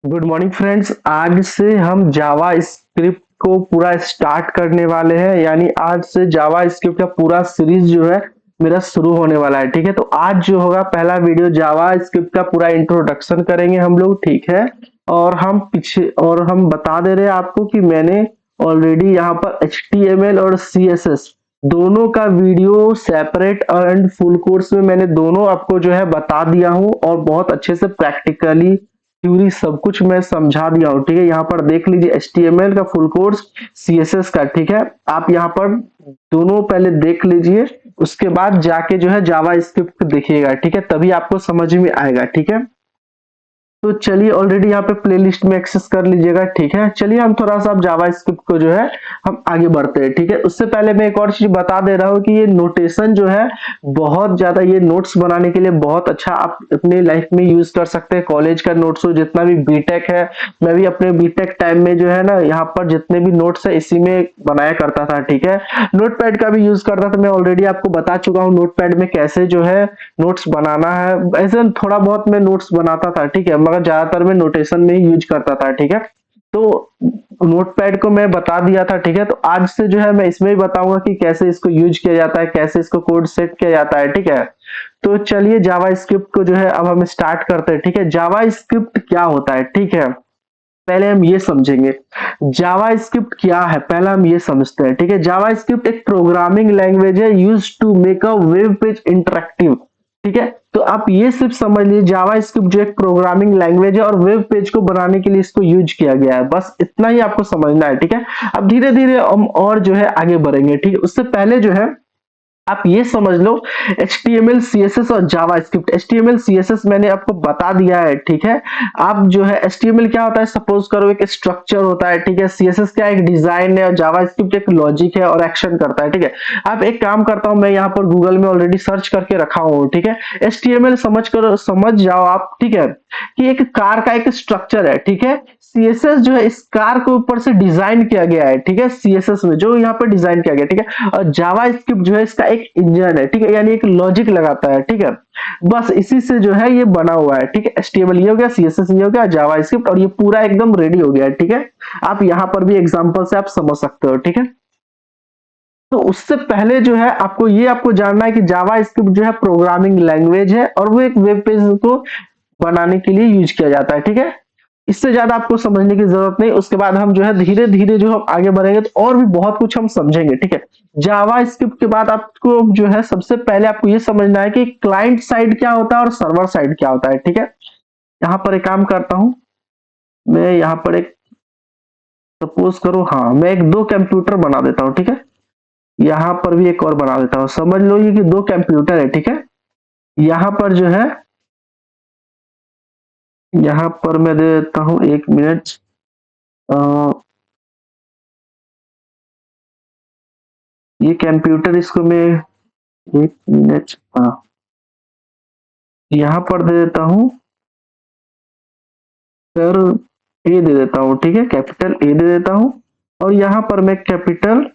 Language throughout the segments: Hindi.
Good morning friends. आज से हम जावा स्क्रिप्ट को पूरा स्टार्ट करने वाले हैं, यानी आज से जावा स्क्रिप्ट का पूरा सीरीज जो है मेरा शुरू होने वाला है। ठीक है, तो आज जो होगा पहला वीडियो जावा स्क्रिप्ट का पूरा इंट्रोडक्शन करेंगे हम लोग। ठीक है, और हम बता दे रहे हैं आपको कि मैंने ऑलरेडी यहाँ पर HTML और CSS दोनों का video separate and full course में मैंने दोनों आपको जो है बता दिया हूँ, और बहुत अच्छे से प्रैक्टिकली थ्योरी सब कुछ मैं समझा दिया हूँ। ठीक है, यहाँ पर देख लीजिए HTML का फुल कोर्स, CSS का। ठीक है, आप यहाँ पर दोनों पहले देख लीजिए, उसके बाद जाके जो है जावा स्क्रिप्ट देखिएगा। ठीक है, तभी आपको समझ में आएगा। ठीक है, तो चलिए ऑलरेडी यहाँ पे प्लेलिस्ट में एक्सेस कर लीजिएगा। ठीक है, चलिए हम थोड़ा सा अब जावा स्क्रिप्ट को जो है हम आगे बढ़ते हैं। ठीक है, उससे पहले मैं एक और चीज बता दे रहा हूँ कि ये नोटेशन जो है बहुत ज्यादा, ये नोट्स बनाने के लिए बहुत अच्छा आप अपने लाइफ में यूज कर सकते हैं। कॉलेज का नोट्स हो, जितना भी बीटेक है, मैं भी अपने बीटेक टाइम में जो है ना यहाँ पर जितने भी नोट्स है इसी में बनाया करता था। ठीक है, नोटपैड का भी यूज करता था, मैं ऑलरेडी आपको बता चुका हूँ नोटपैड में कैसे जो है नोट्स बनाना है। ऐसे थोड़ा बहुत मैं नोट्स बनाता था। ठीक है, मगर ज्यादातर मैं नोटेशन में ही यूज करता था। ठीक है, तो नोटपैड को मैं बता दिया था। ठीक है, तो आज से जो है मैं इसमें भी बताऊंगा कि कैसे इसको यूज किया जाता है, कैसे इसको कोड सेट किया जाता है। ठीक है, तो चलिए जावा स्क्रिप्ट को जो है अब हम स्टार्ट करते हैं। ठीक है, जावा स्क्रिप्ट क्या होता है, ठीक है, पहले हम ये समझेंगे जावा स्क्रिप्ट क्या है। पहला हम ये समझते हैं। ठीक है, जावा स्क्रिप्ट एक प्रोग्रामिंग लैंग्वेज है used to make a web page interactive. ठीक है, तो आप ये सिर्फ समझ लीजिए जावा स्क्रिप्ट जो एक प्रोग्रामिंग लैंग्वेज है और वेब पेज को बनाने के लिए इसको यूज किया गया है। बस इतना ही आपको समझना है। ठीक है, अब धीरे धीरे हम और जो है आगे बढ़ेंगे। ठीक है, उससे पहले जो है आप ये समझ लो HTML CSS और जावा स्क्रिप्ट। HTML CSS मैंने आपको बता दिया है। ठीक है, आप जो है HTML क्या होता है, सपोज करो एक स्ट्रक्चर होता है। ठीक है, CSS क्या एक डिजाइन है, और जावा स्क्रिप्ट एक लॉजिक है और एक्शन करता है। ठीक है, आप एक काम करता हूं, मैं यहाँ पर गूगल में ऑलरेडी सर्च करके रखा हूँ। ठीक है, HTML समझ जाओ आप। ठीक है, कि एक कार का एक स्ट्रक्चर है। ठीक है, CSS जो है इस कार के ऊपर से डिजाइन किया गया है। ठीक है, CSS में जो यहाँ पर डिजाइन किया गया। ठीक है, और जावा स्क्रिप्ट जो है इसका एक इंजन है। ठीक है, यानी एक लॉजिक लगाता है। ठीक है, बस इसी से जो है ये बना हुआ है। ठीक है, HTML ये हो गया, CSS ये हो गया, जावा स्क्रिप्ट, और ये पूरा एकदम रेडी हो गया है। ठीक है, आप यहाँ पर भी एग्जांपल से आप समझ सकते हो। ठीक है, तो उससे पहले जो है आपको जानना है कि जावा स्क्रिप्ट जो है प्रोग्रामिंग लैंग्वेज है, और वो एक वेब पेज को बनाने के लिए यूज किया जाता है। ठीक है, इससे ज्यादा आपको समझने की जरूरत नहीं। उसके बाद हम जो है धीरे धीरे जो हम आगे बढ़ेंगे तो और भी बहुत कुछ हम समझेंगे। ठीक है, जावा स्क्रिप्ट के बाद आपको जो है सबसे पहले आपको ये समझना है कि क्लाइंट साइड क्या होता है और सर्वर साइड क्या होता है। ठीक है, यहाँ पर एक काम करता हूं, मैं यहाँ पर एक सपोज करो, हाँ मैं एक दो कंप्यूटर बना देता हूँ। ठीक है, यहाँ पर भी एक और बना देता हूँ। समझ लो ये कि दो कंप्यूटर है। ठीक है, यहाँ पर जो है, यहाँ पर मैं दे देता हूँ, एक मिनट, ये कंप्यूटर, इसको मैं एक मिनट, हाँ यहाँ पर दे देता हूँ सर, ए दे देता हूँ। ठीक है, कैपिटल ए दे देता हूँ, और यहाँ पर मैं कैपिटल,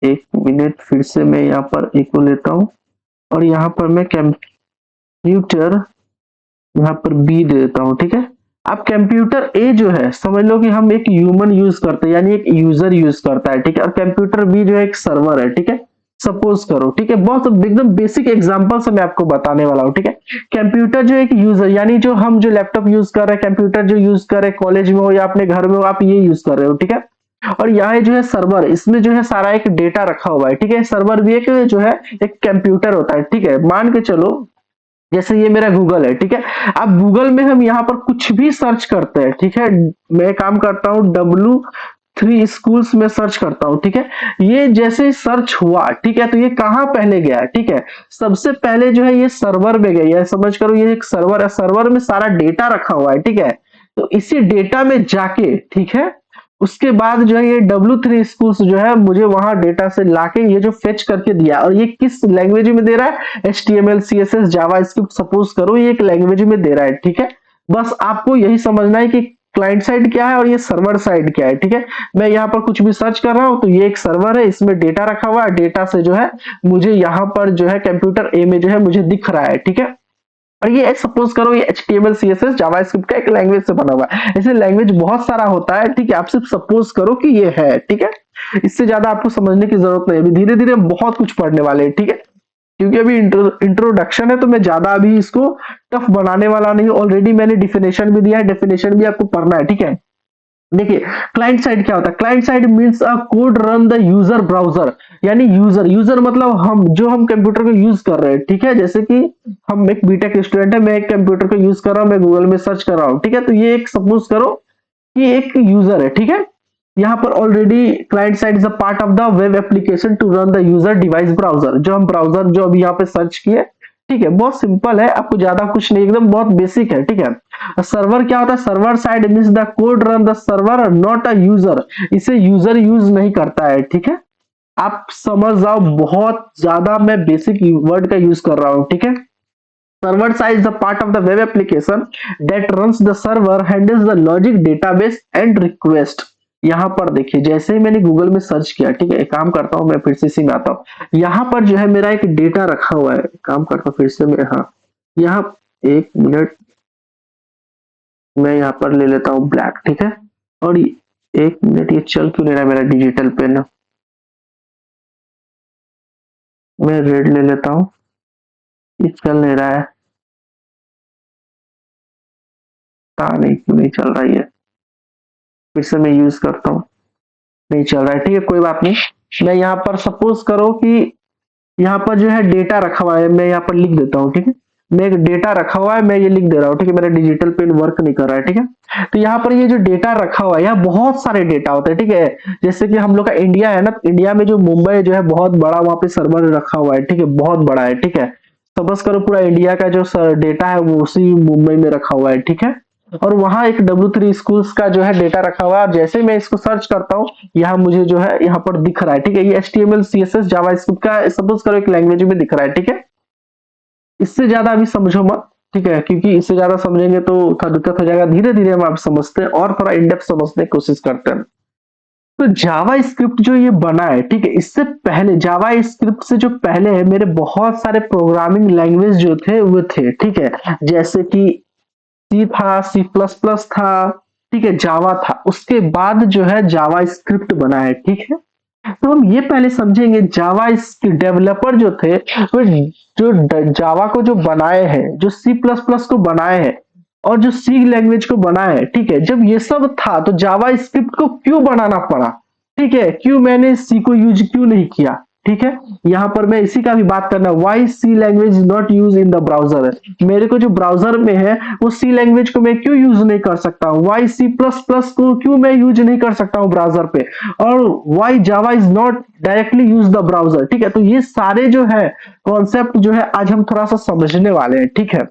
एक मिनट फिर से मैं यहाँ पर ए को लेता हूँ, और यहाँ पर मैं कंप्यूटर, यहाँ पर बी दे देता हूँ। ठीक है, अब कंप्यूटर ए जो है समझ लो कि हम एक ह्यूमन यूज करते हैं, यानी एक यूजर यूज करता है। ठीक है, और कंप्यूटर बी जो है एक सर्वर है। ठीक है, सपोज करो। ठीक है, बहुत एकदम बेसिक एग्जांपल से मैं आपको बताने वाला हूँ। ठीक है, कंप्यूटर जो एक यूजर, यानी जो हम जो लैपटॉप यूज कर रहे हैं, कंप्यूटर जो यूज कर रहे हैं, कॉलेज में हो या अपने घर में हो, आप ये यूज कर रहे हो। ठीक है, और यहाँ जो है सर्वर, इसमें जो है सारा एक डेटा रखा हुआ है। ठीक है, सर्वर भी एक जो है एक कंप्यूटर होता है। ठीक है, मान के चलो जैसे ये मेरा गूगल है। ठीक है, अब गूगल में हम यहाँ पर कुछ भी सर्च करते हैं। ठीक है, मैं काम करता हूँ W3 स्कूल्स में सर्च करता हूँ। ठीक है, ये जैसे सर्च हुआ, ठीक है, तो ये कहाँ पहले गया। ठीक है, सबसे पहले जो है ये सर्वर में गया, समझ करो ये एक सर्वर है, सर्वर में सारा डेटा रखा हुआ है। ठीक है, तो इसी डेटा में जाके, ठीक है, उसके बाद जो है ये W3 स्कूल्स जो है मुझे वहां डेटा से लाके ये जो फेच करके दिया, और ये किस लैंग्वेज में दे रहा है, HTML CSS जावा स्क्रिप्ट, सपोज करो ये एक लैंग्वेज में दे रहा है। ठीक है, बस आपको यही समझना है कि क्लाइंट साइड क्या है और ये सर्वर साइड क्या है। ठीक है, मैं यहाँ पर कुछ भी सर्च कर रहा हूँ तो ये एक सर्वर है, इसमें डेटा रखा हुआ है, डेटा से जो है मुझे यहाँ पर जो है कंप्यूटर ए में जो है मुझे दिख रहा है। ठीक है, और ये सपोज करो ये HTML CSS जावास्क्रिप्ट का एक लैंग्वेज से बना हुआ है। ऐसे लैंग्वेज बहुत सारा होता है, ठीक है। आप सिर्फ सपोज करो कि ये है, ठीक है। इससे ज्यादा आपको समझने की जरूरत नहीं है, अभी धीरे धीरे बहुत कुछ पढ़ने वाले हैं, ठीक है। क्योंकि अभी इंट्रोडक्शन है तो मैं ज्यादा अभी इसको टफ बनाने वाला नहीं हूं। ऑलरेडी मैंने डिफिनेशन भी दिया है, डिफिनेशन भी आपको पढ़ना है, ठीक है। देखिए क्लाइंट साइड क्या होता है, client side means a code run the user browser, यानी यूजर मतलब हम कंप्यूटर को यूज कर रहे हैं, ठीक है। जैसे कि हम एक बीटेक स्टूडेंट है, मैं एक कंप्यूटर को यूज कर रहा हूं, मैं गूगल में सर्च कर रहा हूं, ठीक है। तो ये एक सपोज करो कि एक यूजर है, ठीक है। यहाँ पर already client side is a part of the web application to run the user device browser, जो हम ब्राउजर जो अभी यहाँ पे सर्च किए, ठीक है। बहुत सिंपल है, आपको ज्यादा कुछ नहीं, एकदम बहुत बेसिक है, ठीक है। सर्वर क्या होता है, server side means the code run the server not a user, इसे यूजर यूज नहीं करता है, ठीक है। आप समझ जाओ, बहुत ज्यादा मैं बेसिक वर्ड का यूज कर रहा हूं, ठीक है। Server side is a part of the web application that runs the server, handles the logic, database and request। यहाँ पर देखिए जैसे ही मैंने गूगल में सर्च किया, ठीक है। एक काम करता हूँ मैं फिर से इसी में आता हूँ। यहाँ पर जो है मेरा एक डेटा रखा हुआ है, काम करता हूँ फिर से मैं, हाँ यहाँ एक मिनट, मैं यहाँ पर ले लेता हूँ ब्लैक, ठीक है। और एक मिनट, ये चल क्यों नहीं रहा मेरा डिजिटल पेन, मैं रेड ले लेता हूँ, ये चल नहीं रहा है, पता नहीं क्यों नहीं चल रहा है। फिर से मैं यूज करता हूँ, नहीं चल रहा है, ठीक है, कोई बात नहीं। मैं यहाँ पर सपोज करो कि यहाँ पर जो है डेटा रखा हुआ है, मैं यहाँ पर लिख देता हूँ, ठीक है। मैं एक डेटा रखा हुआ है, मैं ये लिख दे रहा हूँ, ठीक है। मेरा डिजिटल पेन वर्क नहीं कर रहा है, ठीक है। तो यहाँ पर ये जो डेटा रखा हुआ है, यहाँ बहुत सारे डेटा होते हैं, ठीक है। जैसे कि हम लोग का इंडिया है ना, इंडिया में जो मुंबई जो है बहुत बड़ा वहां पे सर्वर रखा हुआ है, ठीक है, बहुत बड़ा है, ठीक है। सपोज करो पूरा इंडिया का जो डेटा है वो उसी मुंबई में रखा हुआ है, ठीक है। और वहां एक W3 स्कूल्स का जो है डेटा रखा हुआ है, और जैसे मैं इसको सर्च करता हूँ, यहाँ मुझे जो है यहाँ पर दिख रहा है, ठीक है। ये HTML CSS जावास्क्रिप्ट का सपोज करो एक लैंग्वेज में दिख रहा है, ठीक है। इससे ज्यादा अभी समझो मत, ठीक है, क्योंकि इससे ज्यादा समझेंगे तो थोड़ा दिक्कत हो जाएगा। धीरे धीरे हम आप समझते हैं और थोड़ा इन डेप्थ समझने की कोशिश करते हैं। तो जावा स्क्रिप्ट जो ये बना है, ठीक है, इससे पहले जावा स्क्रिप्ट से जो पहले है मेरे बहुत सारे प्रोग्रामिंग लैंग्वेज जो थे वो थे, ठीक है। जैसे कि सी था, C++ था, ठीक है, जावा था। उसके बाद जो है जावा स्क्रिप्ट बना है, ठीक है। तो हम ये पहले समझेंगे जावा इसके डेवलपर जो थे वो जो जावा को जो बनाए हैं, जो C++ को बनाए हैं और जो सी लैंग्वेज को बनाए हैं, ठीक है। जब ये सब था तो जावा स्क्रिप्ट को क्यों बनाना पड़ा, ठीक है, क्यों मैंने सी को यूज क्यों नहीं किया, ठीक है। यहाँ पर मैं इसी का भी बात करना, why C language is not use in the browser, मेरे को जो ब्राउजर में है वो सी लैंग्वेज को मैं क्यों यूज नहीं कर सकता हूँ, वाई C++ को क्यों मैं यूज नहीं कर सकता हूँ ब्राउजर पे, और why Java is not directly use the browser, ठीक है। तो ये सारे जो है कॉन्सेप्ट जो है आज हम थोड़ा सा समझने वाले हैं, ठीक है।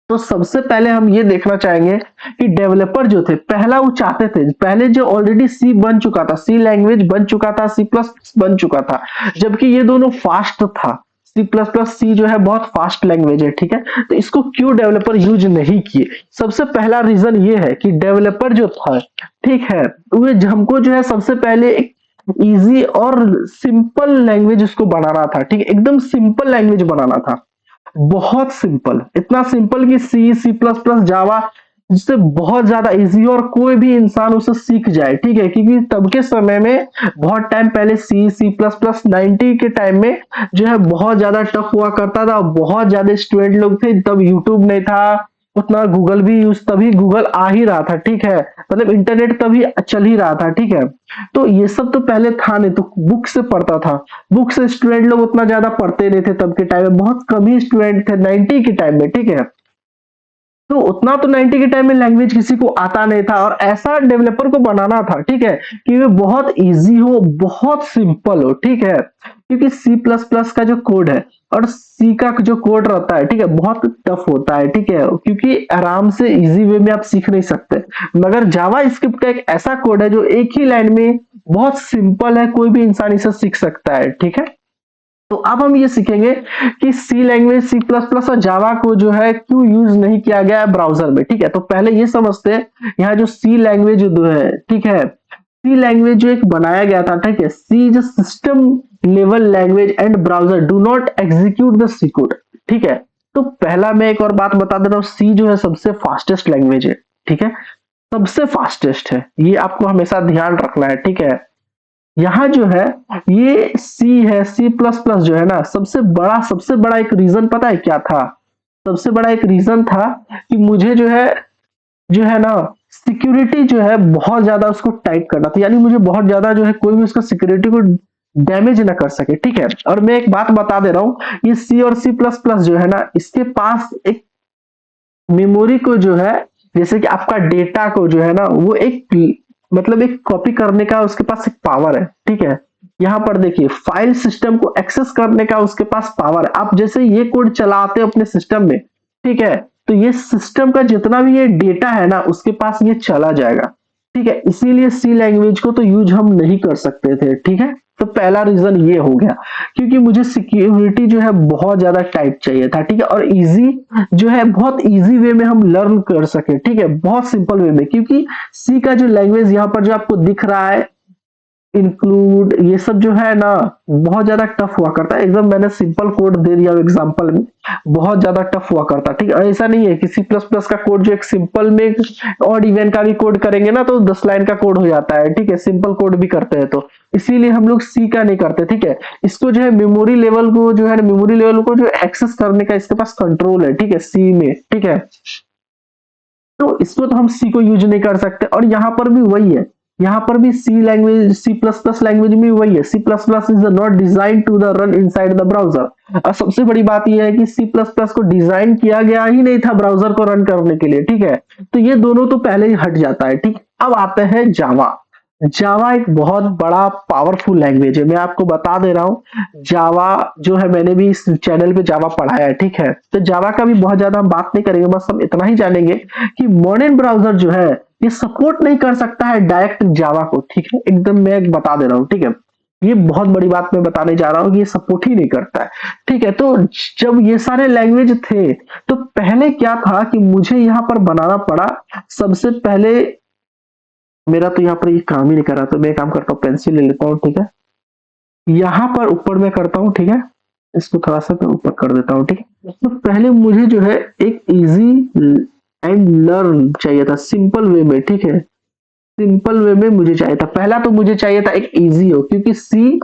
तो सबसे पहले हम ये देखना चाहेंगे कि डेवलपर जो थे पहला वो चाहते थे, पहले जो ऑलरेडी सी बन चुका था, सी लैंग्वेज बन चुका था, C++ बन चुका था, जबकि ये दोनों फास्ट था। C++ सी जो है बहुत फास्ट लैंग्वेज है, ठीक है। तो इसको क्यों डेवलपर यूज नहीं किए, सबसे पहला रीजन ये है कि डेवलपर जो था, ठीक है, वो हमको जो है सबसे पहले एक इजी और सिंपल लैंग्वेज उसको बनाना था, ठीक है, एकदम सिंपल लैंग्वेज बनाना था, बहुत सिंपल, इतना सिंपल कि C++ जावा जिससे बहुत ज्यादा इजी और कोई भी इंसान उसे सीख जाए, ठीक है। क्योंकि तब के समय में बहुत टाइम पहले C++ 90 के टाइम में जो है बहुत ज्यादा टफ हुआ करता था, बहुत ज्यादा स्टूडेंट लोग थे, तब यूट्यूब नहीं था उतना, गूगल भी यूज, तभी गूगल आ ही रहा था, ठीक है, मतलब इंटरनेट तभी चल ही रहा था, ठीक है। तो ये सब तो पहले था नहीं, तो बुक से पढ़ता था, बुक से स्टूडेंट लोग उतना ज्यादा पढ़ते नहीं थे तब के टाइम में, बहुत कम ही स्टूडेंट थे 90 के टाइम में, ठीक है। तो उतना तो 90 के टाइम में लैंग्वेज किसी को आता नहीं था, और ऐसा डेवलपर को बनाना था, ठीक है, कि वो बहुत इजी हो, बहुत सिंपल हो, ठीक है। क्योंकि C++ का जो कोड है और सी का जो कोड रहता है, ठीक है, बहुत टफ होता है, ठीक है, क्योंकि आराम से इजी वे में आप सीख नहीं सकते। मगर जावा स्क्रिप्ट का एक ऐसा कोड है जो एक ही लाइन में बहुत सिंपल है, कोई भी इंसान इसे सीख सकता है, ठीक है। तो अब हम ये सीखेंगे कि सी लैंग्वेज, C++ और जावा को जो है क्यों यूज नहीं किया गया है ब्राउजर में, ठीक है। तो पहले ये समझते हैं यहाँ जो सी लैंग्वेज जो है, ठीक है, सी लैंग्वेज जो एक बनाया गया था, ठीक है, सी जो system level language and browser do not execute the C code, ठीक है। तो पहला मैं एक और बात बता दे रहा हूँ, सी जो है सबसे फास्टेस्ट लैंग्वेज है, ठीक है, सबसे फास्टेस्ट है, ये आपको हमेशा ध्यान रखना है, ठीक है। यहाँ जो है ये सी है, सी प्लस प्लस जो है ना, सबसे बड़ा एक रीजन पता है क्या था? सबसे बड़ा एक रीजन था कि मुझे जो है ना सिक्योरिटी जो है बहुत ज्यादा उसको टाइट करना था, यानी मुझे बहुत ज्यादा जो है कोई भी उसका सिक्योरिटी को डैमेज ना कर सके, ठीक है। और मैं एक बात बता दे रहा हूँ, ये सी और सी प्लस प्लस जो है ना, इसके पास एक मेमोरी को जो है, जैसे कि आपका डेटा को जो है ना, वो एक मतलब एक कॉपी करने का उसके पास एक पावर है, ठीक है। यहाँ पर देखिए फाइल सिस्टम को एक्सेस करने का उसके पास पावर है। आप जैसे ये कोड चलाते हो अपने सिस्टम में, ठीक है, तो ये सिस्टम का जितना भी ये डेटा है ना, उसके पास ये चला जाएगा, ठीक है। इसीलिए सी लैंग्वेज को तो यूज हम नहीं कर सकते थे, ठीक है। तो पहला रीजन ये हो गया, क्योंकि मुझे सिक्योरिटी जो है बहुत ज्यादा टाइट चाहिए था, ठीक है, और इजी जो है, बहुत इजी वे में हम लर्न कर सके, ठीक है, बहुत सिंपल वे में। क्योंकि सी का जो लैंग्वेज यहाँ पर जो आपको दिख रहा है, इंक्लूड, ये सब जो है ना बहुत ज्यादा टफ हुआ करता है। एकदम मैंने सिंपल कोड दे दिया एग्जांपल में, बहुत ज्यादा टफ हुआ करता है, ठीक है। ऐसा नहीं है कि सी प्लस प्लस का कोड जो एक सिंपल में ऑड इवन का भी कोड करेंगे ना तो 10 लाइन का कोड हो जाता है, ठीक है, सिंपल कोड भी करते हैं तो। इसीलिए हम लोग सी का नहीं करते, ठीक है। इसको जो है मेमोरी लेवल को जो है, मेमोरी लेवल को जो एक्सेस करने का इसके पास कंट्रोल है, ठीक है, सी में, ठीक है। तो इसको तो हम सी को यूज नहीं कर सकते। और यहाँ पर भी वही है, यहाँ पर भी C language, C plus plus language में वही है, C plus plus is not design to the run inside the browser. और सबसे बड़ी बात यह है कि सी प्लस प्लस को डिजाइन किया गया ही नहीं था ब्राउजर को रन करने के लिए, ठीक है। तो ये दोनों तो पहले ही हट जाता है, ठीक। अब आते हैं जावा। जावा एक बहुत बड़ा पावरफुल लैंग्वेज है, मैं आपको बता दे रहा हूँ। जावा जो है, मैंने भी इस चैनल पे जावा पढ़ाया है, ठीक है। तो जावा का भी बहुत ज्यादा हम बात नहीं करेंगे, बस हम इतना ही जानेंगे कि मॉडर्न ब्राउजर जो है ये सपोर्ट नहीं कर सकता है डायरेक्ट जावा को, ठीक है, एकदम मैं बता दे रहा हूँ, ठीक है। ये बहुत बड़ी बात मैं बताने जा रहा हूँ कि ये सपोर्ट ही नहीं करता है, ठीक है। तो जब ये सारे लैंग्वेज थे, तो पहले क्या था कि मुझे यहाँ पर बनाना पड़ा। सबसे पहले मेरा तो यहाँ पर ये काम ही नहीं कर रहा, तो मैं काम करता हूँ, पेंसिल ले लेता हूँ, ठीक है। यहाँ पर ऊपर में करता हूँ, ठीक है, इसको थोड़ा सा मैं ऊपर कर देता हूँ, ठीक है। तो पहले मुझे जो है एक इजी एंड लर्न चाहिए था, सिंपल वे में, ठीक है, सिंपल वे में मुझे चाहिए था। पहला तो मुझे चाहिए था एक इजी हो, क्योंकि सी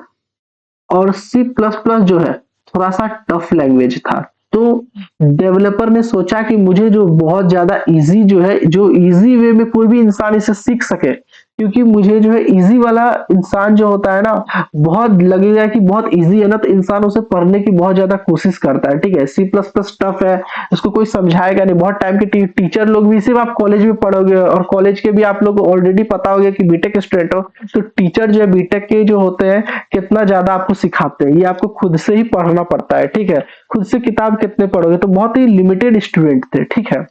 और सी प्लस प्लस जो है थोड़ा सा टफ लैंग्वेज था। तो डेवलपर ने सोचा कि मुझे जो बहुत ज्यादा इजी जो है, जो इजी वे में कोई भी इंसान इसे सीख सके, क्योंकि मुझे जो है इजी वाला इंसान जो होता है ना, बहुत लगेगा कि बहुत इजी है ना, तो इंसान उसे पढ़ने की बहुत ज्यादा कोशिश करता है, ठीक है। सी प्लस प्लस टफ है, उसको कोई समझाएगा नहीं। बहुत टाइम के टीचर लोग भी, सिर्फ आप कॉलेज में पढ़ोगे, और कॉलेज के भी आप लोग को ऑलरेडी पता होगा कि बीटेक स्टूडेंट हो, तो टीचर जो है बीटेक के जो होते हैं कितना ज्यादा आपको सिखाते हैं, ये आपको खुद से ही पढ़ना पड़ता है, ठीक है। खुद से किताब कितने पढ़ोगे, तो बहुत ही लिमिटेड स्टूडेंट थे, ठीक है।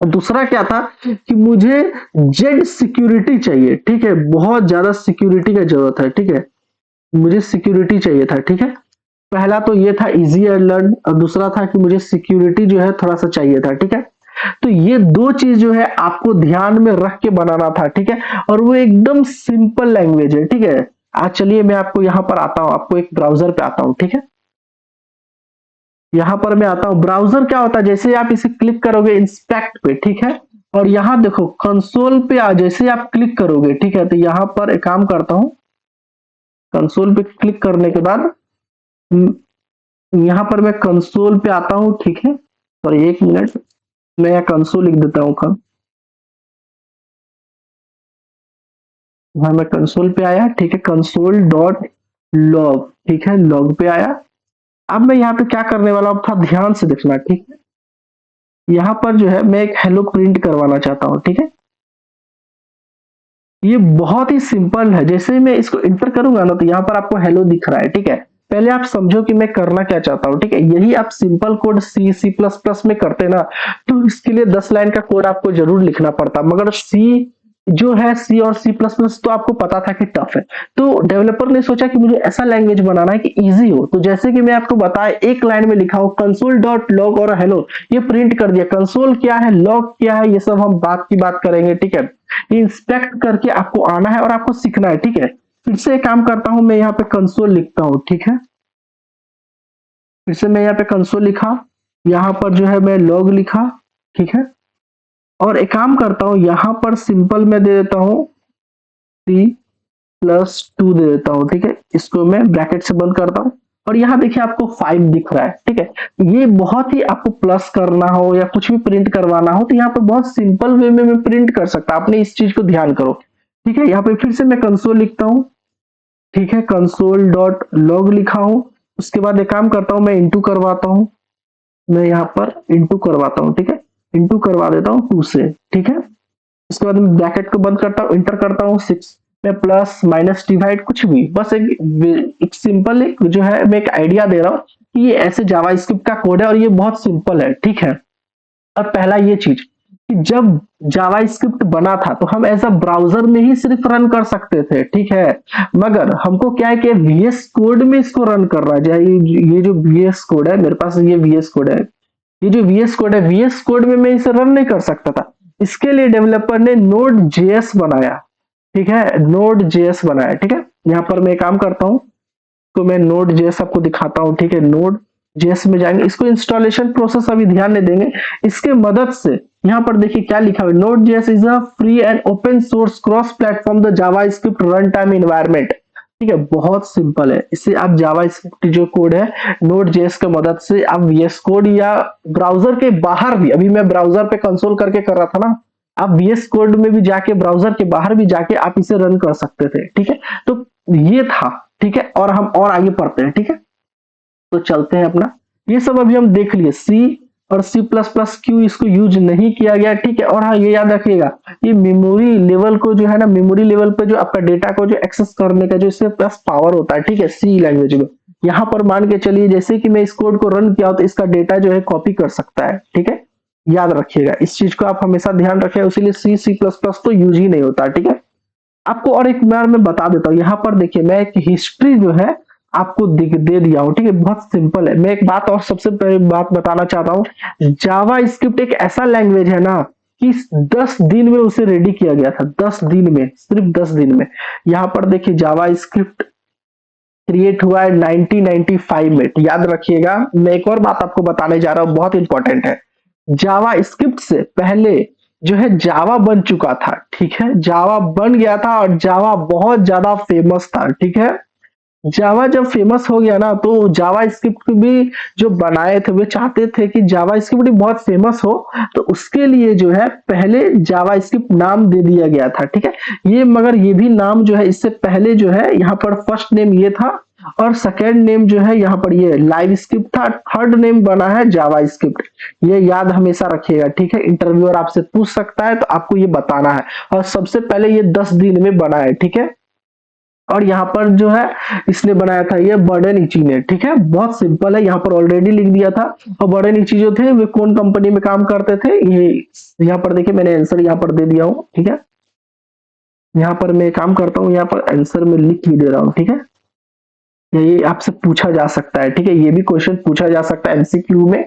दूसरा क्या था कि मुझे जेड सिक्योरिटी चाहिए, ठीक है, बहुत ज्यादा सिक्योरिटी का जरूरत है, ठीक है, मुझे सिक्योरिटी चाहिए था, ठीक है। पहला तो ये था इजी एंड लर्न, और दूसरा था कि मुझे सिक्योरिटी जो है थोड़ा सा चाहिए था, ठीक है। तो ये दो चीज जो है आपको ध्यान में रख के बनाना था, ठीक है, और वो एकदम सिंपल लैंग्वेज है, ठीक है। आज चलिए मैं आपको यहाँ पर आता हूँ, आपको एक ब्राउजर पे आता हूँ, ठीक है। यहां पर मैं आता हूं, ब्राउजर क्या होता है, जैसे आप इसे क्लिक करोगे इंस्पेक्ट पे, ठीक है, और यहां देखो कंसोल पे जैसे आप क्लिक करोगे, ठीक है, तो यहां पर एक काम करता हूं, कंसोल पे क्लिक करने के बाद यहां पर मैं कंसोल पे आता हूं, ठीक है। और एक मिनट, मैं यहाँ कंसोल लिख देता हूँ। हाँ, मैं कंसोल पे आया, ठीक है, कंसोल डॉट लॉग, ठीक है, लॉग पे आया। अब मैं यहाँ पे क्या करने वाला हूँ, था ध्यान से देखना, ठीक है। यहाँ पर जो है मैं एक हेलो प्रिंट करवाना चाहता हूँ, ठीक है। ये बहुत ही सिंपल है, जैसे ही मैं इसको इंटर करूंगा ना, तो यहाँ पर आपको हेलो दिख रहा है, ठीक है। पहले आप समझो कि मैं करना क्या चाहता हूँ, ठीक है। यही आप सिंपल कोड सी सी प्लस प्लस में करते ना, तो इसके लिए 10 लाइन का कोड आपको जरूर लिखना पड़ता, मगर सी जो है, सी और सी प्लस प्लस तो आपको पता था कि टफ है। तो डेवलपर ने सोचा कि मुझे ऐसा लैंग्वेज बनाना है कि इजी हो। तो जैसे कि मैं आपको बताया, एक लाइन में लिखा हो कंसोल डॉट लॉग और हेलो, ये प्रिंट कर दिया। कंसोल क्या है, लॉग क्या है, ये सब हम बात की बात करेंगे, ठीक है। इंस्पेक्ट करके आपको आना है और आपको सीखना है, ठीक है। फिर से एक काम करता हूं, मैं यहाँ पे कंसोल लिखता हूँ, ठीक है। फिर से मैं यहाँ पे कंसोल लिखा, यहाँ पर जो है मैं log लिखा, ठीक है, और एक काम करता हूँ, यहाँ पर सिंपल मैं दे देता हूँ C+2 दे देता हूँ, ठीक है, इसको मैं ब्रैकेट से बंद करता हूँ और यहाँ देखिए आपको 5 दिख रहा है, ठीक है। ये बहुत ही आपको प्लस करना हो या कुछ भी प्रिंट करवाना हो तो यहाँ पे बहुत सिंपल वे में मैं प्रिंट कर सकता, आपने इस चीज को ध्यान करो, ठीक है। यहाँ पे फिर से मैं कंसोल लिखता हूँ, ठीक है, कंसोल डॉट लॉग लिखा हूँ, उसके बाद एक काम करता हूँ, मैं इंटू करवाता हूँ, मैं यहाँ पर इंटू करवाता हूँ, ठीक है, इंटू करवा देता हूँ 2 से, ठीक है। उसके बाद मैं ब्रैकेट को बंद करता हूँ, इंटर करता हूँ 6 में, प्लस माइनस डिवाइड कुछ भी, बस एक सिंपल एक जो है मैं एक आइडिया दे रहा हूँ कि ये ऐसे जावास्क्रिप्ट का कोड है और ये बहुत सिंपल है, ठीक है। और पहला ये चीज कि जब जावास्क्रिप्ट बना था तो हम ऐसा ब्राउजर में ही सिर्फ रन कर सकते थे, ठीक है, मगर हमको क्या है कि VS कोड में इसको रन कर रहा है। ये जो VS कोड है मेरे पास, ये VS कोड है, ये जो VS कोड है, VS कोड में मैं इसे रन नहीं कर सकता था, इसके लिए डेवलपर ने नोड जेएस बनाया, ठीक है, नोड जेएस बनाया, ठीक है। यहाँ पर मैं काम करता हूँ तो मैं नोड जेएस आपको दिखाता हूँ, ठीक है, नोड जेएस में जाएंगे, इसको इंस्टॉलेशन प्रोसेस अभी ध्यान नहीं देंगे, इसके मदद से यहाँ पर देखिए क्या लिखा हुआ है, node JS is a free and open source cross platform the JavaScript run time environment, ठीक है, बहुत सिंपल है। इससे आप जावास्क्रिप्ट जो कोड है नोड जेएस की मदद से आप VS कोड या ब्राउजर के बाहर भी, अभी मैं ब्राउजर पे कंसोल करके कर रहा था ना, आप VS कोड में भी जाके ब्राउजर के बाहर भी जाके आप इसे रन कर सकते थे, ठीक है। तो ये था, ठीक है, और हम और आगे पढ़ते हैं, ठीक है। तो चलते हैं अपना, ये सब अभी हम देख लिए, सी और C++ क्यों इसको यूज नहीं किया गया, ठीक है। और हाँ ये याद रखिएगा, ये मेमोरी लेवल को जो है ना, मेमोरी लेवल पे जो आपका डेटा को जो एक्सेस करने का जो इसके पास पावर होता है, ठीक है, सी लैंग्वेज में, यहाँ पर मान के चलिए जैसे कि मैं इस कोड को रन किया तो इसका डेटा जो है कॉपी कर सकता है, ठीक है, याद रखिएगा इस चीज को, आप हमेशा ध्यान रखें, इसीलिए C++ तो यूज ही नहीं होता, ठीक है। आपको और एक बार मैं बता देता हूँ, यहाँ पर देखिए मैं एक हिस्ट्री जो है आपको दे दिया हूँ, ठीक है, बहुत सिंपल है। मैं एक बात और सबसे पहले बात बताना चाहता हूँ, जावा स्क्रिप्ट एक ऐसा लैंग्वेज है ना कि 10 दिन में उसे रेडी किया गया था, 10 दिन में, सिर्फ 10 दिन में। यहाँ पर देखिए जावा स्क्रिप्ट क्रिएट हुआ है 1995 में, याद रखिएगा। मैं एक और बात आपको बताने जा रहा हूँ, बहुत इंपॉर्टेंट है, जावा स्क्रिप्ट से पहले जो है जावा बन चुका था, ठीक है, जावा बन गया था और जावा बहुत ज्यादा फेमस था, ठीक है। जावा जब फेमस हो गया ना तो जावा स्क्रिप्ट भी जो बनाए थे वे चाहते थे कि जावा स्क्रिप्ट भी बहुत फेमस हो, तो उसके लिए जो है पहले जावा स्क्रिप्ट नाम दे दिया गया था, ठीक है। ये मगर ये भी नाम जो है इससे पहले जो है यहाँ पर फर्स्ट नेम ये था और सेकेंड नेम जो है यहाँ पर ये लाइव स्क्रिप्ट था, थर्ड नेम बना है जावा स्क्रिप्ट, ये याद हमेशा रखिएगा, ठीक है। इंटरव्यूअर आपसे पूछ सकता है तो आपको ये बताना है, और सबसे पहले ये 10 दिन में बना है, ठीक है। और यहाँ पर जो है इसने बनाया था ये बर्डन इची ने, ठीक है, बहुत सिंपल है, यहाँ पर ऑलरेडी लिख दिया था। और बर्डन इची जो थे वे कौन कंपनी में काम करते थे, ये यहाँ पर देखिए मैंने आंसर यहाँ पर दे दिया हूँ, ठीक है। यहाँ पर मैं काम करता हूँ, यहाँ पर आंसर में लिख भी दे रहा हूँ, ठीक है। ये आपसे पूछा जा सकता है, ठीक है, ये भी क्वेश्चन पूछा जा सकता है MCQ में,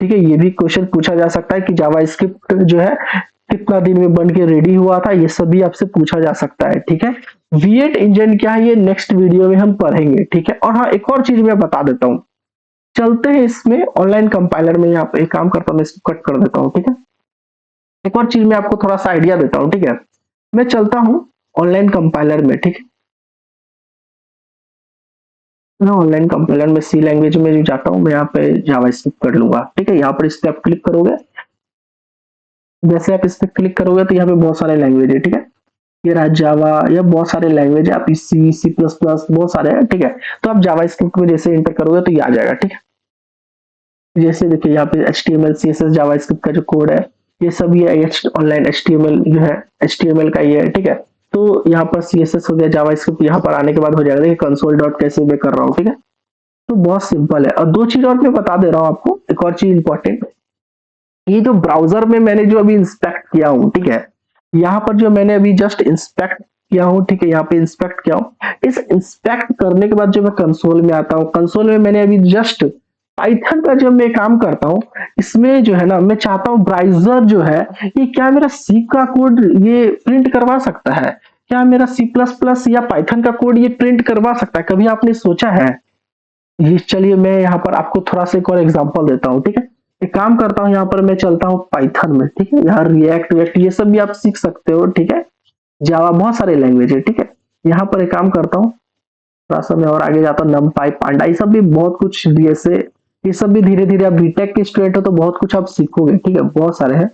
ठीक है, ये भी क्वेश्चन पूछा जा सकता है कि जावा स्क्रिप्ट जो है कितना दिन में बन के रेडी हुआ था, ये सब भी आपसे पूछा जा सकता है, ठीक है। V8 इंजन क्या है ये नेक्स्ट वीडियो में हम पढ़ेंगे, ठीक है। और हाँ एक और चीज मैं बता देता हूँ, चलते हैं इसमें ऑनलाइन कंपाइलर में, यहाँ पे एक काम करता हूँ मैं इसको कट कर देता हूँ, ठीक है। एक और चीज मैं आपको थोड़ा सा आइडिया देता हूँ, ठीक है, मैं चलता हूँ ऑनलाइन कंपाइलर में, ठीक है, मैं ऑनलाइन कंपाइलर में सी लैंग्वेज में जो जाता हूँ, मैं यहाँ पे जावा स्क्रिप्ट कर लूंगा, ठीक है। यहाँ पर इस पे आप क्लिक करोगे, जैसे आप इस पे क्लिक करोगे तो यहाँ पे बहुत सारे लैंग्वेज है, ठीक है, ये रहा जावा, ये बहुत सारे लैंग्वेज है, आप C++ बहुत सारे हैं, ठीक है। तो आप जावा स्क्रिप्ट में जैसे इंटर करोगे तो ये आ जाएगा, ठीक है। जैसे देखिए यहाँ पे HTML CSS जावा स्क्रिप्ट का जो कोड है ये सब ये ऑनलाइन HTML जो है HTML का ये है, ठीक है। तो यहाँ पर CSS हो गया, जावा स्क्रिप्ट यहाँ पर आने के बाद हो जाएगा, देखिए कंसोल डॉट कैसे मैं कर रहा हूँ, ठीक है। तो बहुत सिंपल है। और दो चीज और मैं बता दे रहा हूँ आपको, एक और चीज इंपॉर्टेंट, ये जो ब्राउजर में मैंने जो अभी इंस्पेक्ट किया हूँ, ठीक है, यहाँ पर जो मैंने अभी जस्ट इंस्पेक्ट किया हूँ, ठीक है, यहाँ पे इंस्पेक्ट किया हूँ, इस इंस्पेक्ट करने के बाद जब मैं कंसोल में आता हूँ, कंसोल में मैंने अभी जस्ट पाइथन का जब मैं काम करता हूँ, इसमें जो है ना मैं चाहता हूँ ब्राउजर जो है ये क्या मेरा सी का कोड ये प्रिंट करवा सकता है, क्या मेरा C++ या पाइथन का कोड ये प्रिंट करवा सकता है, कभी आपने सोचा है ये? चलिए मैं यहाँ पर आपको थोड़ा सा एक और एग्जांपल देता हूँ, ठीक है। एक काम करता हूँ, यहाँ पर मैं चलता हूँ पाइथन में, ठीक है। यहाँ रिएक्ट वेक्ट ये सब भी आप सीख सकते हो, ठीक है। जावा बहुत सारे लैंग्वेज है, ठीक है। यहाँ पर एक काम करता हूँ, थोड़ा सा मैं और आगे जाता हूँ, नमपाई पांडा ये सब भी बहुत कुछ जैसे, ये सब भी धीरे धीरे, आप बीटेक के स्टूडेंट हो तो बहुत कुछ आप सीखोगे, ठीक है। बहुत सारे हैं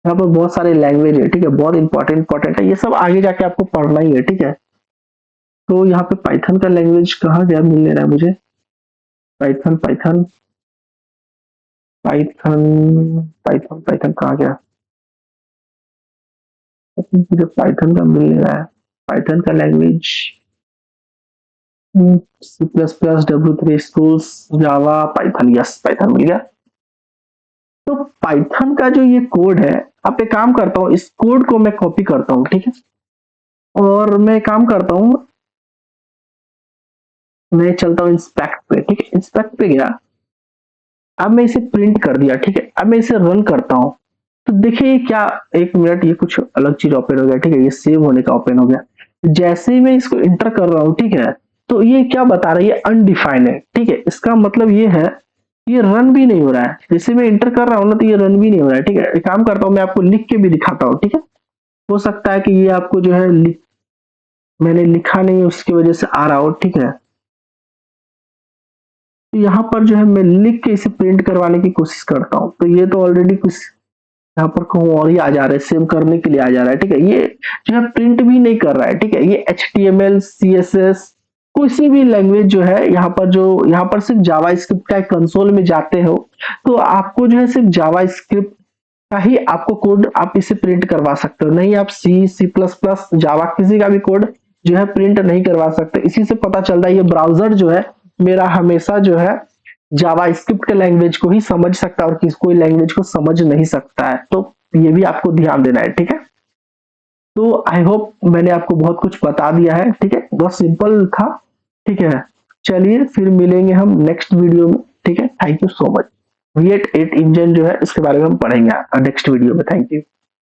यहाँ पर, बहुत सारे लैंग्वेज है, ठीक है। बहुत इंपॉर्टेंट है, ये सब आगे जाके आपको पढ़ना ही है, ठीक है। तो यहाँ पे पाइथन का लैंग्वेज कहाँ गया, मिल ले रहा है मुझे। Python Python Python Python Python कहाँ गया, मुझे पाइथन का मिल नहीं रहा है। पाइथन का language C plus plus, W3 schools, Java, Python, yes Python मिल गया। तो पाइथन का जो ये कोड है, आप एक काम करता हूँ, इस कोड को मैं कॉपी करता हूँ, ठीक है। और मैं काम करता हूँ, मैं चलता हूँ इंस्पेक्ट पे, ठीक है। इंस्पेक्ट पे गया, अब मैं इसे प्रिंट कर दिया, ठीक है। अब मैं इसे रन करता हूँ, तो देखिए क्या, एक मिनट, ये कुछ अलग चीज ओपन हो गया, ठीक है। ये सेव होने का ओपन हो गया। जैसे ही मैं इसको इंटर कर रहा हूँ, ठीक है, तो ये क्या बता रहा है, ये अनडिफाइंड है, ठीक है। इसका मतलब ये है, ये रन भी नहीं हो रहा है। जैसे मैं इंटर कर रहा हूँ ना, तो ये रन भी नहीं हो रहा है, ठीक है। एक काम करता हूँ, मैं आपको लिख के भी दिखाता हूँ, ठीक है। हो सकता है कि ये आपको जो है मैंने लिखा नहीं उसकी वजह से आ रहा हो, ठीक है। तो यहाँ पर जो है मैं लिख के इसे प्रिंट करवाने की कोशिश करता हूँ, तो ये तो ऑलरेडी कुछ यहाँ पर कहूँ और ही आ जा रहा है, सेव करने के लिए आ जा रहा है, ठीक है। ये जो है प्रिंट भी नहीं कर रहा है, ठीक है। ये HTML CSS किसी भी लैंग्वेज जो है, यहाँ पर जो, यहाँ पर सिर्फ जावा स्क्रिप्ट का कंसोल में जाते हो तो आपको जो है सिर्फ जावा स्क्रिप्ट का ही आपको कोड, आप इसे प्रिंट करवा सकते हो। नहीं आप C++, जावा किसी का भी कोड जो है प्रिंट नहीं करवा सकते। इसी से पता चलता है ये ब्राउजर जो है मेरा हमेशा जो है जावा स्क्रिप्ट के लैंग्वेज को ही समझ सकता है और किसी कोई लैंग्वेज को समझ नहीं सकता है। तो ये भी आपको ध्यान देना है, ठीक है। तो आई होप मैंने आपको बहुत कुछ बता दिया है, ठीक है। बहुत सिंपल था, ठीक है। चलिए फिर मिलेंगे हम नेक्स्ट वीडियो में, ठीक है। Thank you so much. V8 engine जो है इसके बारे में हम पढ़ेंगे नेक्स्ट वीडियो में। Thank you.